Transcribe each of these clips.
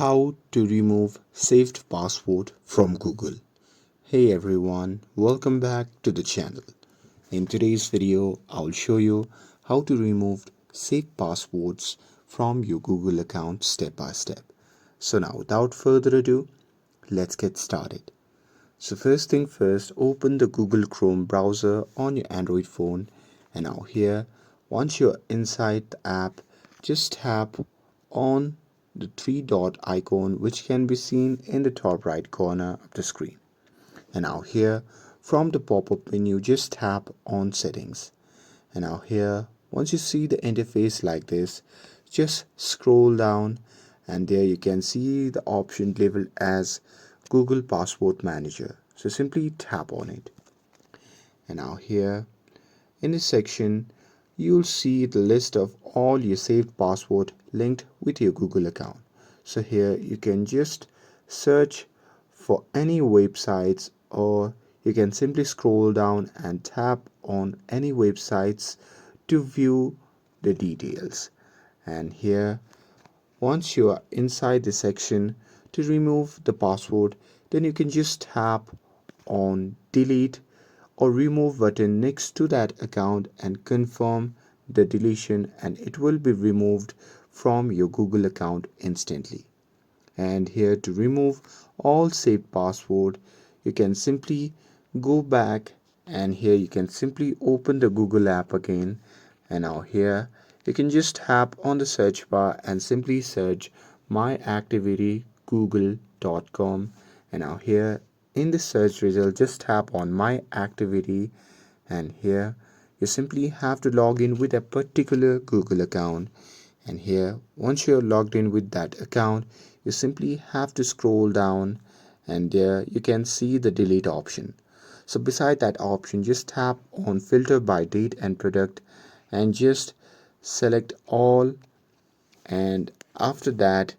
How to remove saved password from Google. Hey everyone, welcome back to the channel. In today's video, I'll show you how to remove saved passwords from your Google account step by step. So now without further ado, let's get started. So first thing first, open the Google Chrome browser on your Android phone, and now here, once you're inside the app, just tap on the three dot icon which can be seen in the top right corner of the screen. And now here, from the pop-up menu, just tap on settings. And now here, once you see the interface like this, just scroll down, and there you can see the option labeled as Google Password Manager. So simply tap on it. And now here in this section, you'll see the list of all your saved password linked with your Google account. So here you can just search for any websites, or you can simply scroll down and tap on any websites to view the details. And here, once you are inside the section, to remove the password, then you can just tap on delete or remove button next to that account and confirm the deletion, and it will be removed from your Google account instantly. And here, to remove all saved password, you can simply go back, and here you can simply open the Google app again. And now here you can just tap on the search bar and simply search myactivitygoogle.com. And now here in the search result, just tap on my activity, and here you simply have to log in with a particular Google account. And here, once you're logged in with that account, you simply have to scroll down, and there you can see the delete option. So beside that option, just tap on filter by date and product and just select all, and after that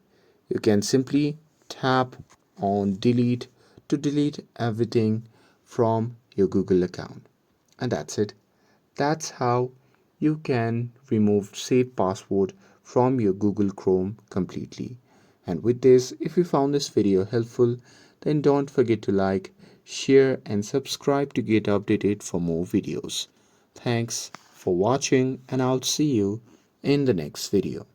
you can simply tap on delete to delete everything from your Google account. And that's it. That's how you can remove saved password from your Google Chrome completely. And with this, if you found this video helpful, then don't forget to like, share and subscribe to get updated for more videos. Thanks for watching, and I'll see you in the next video.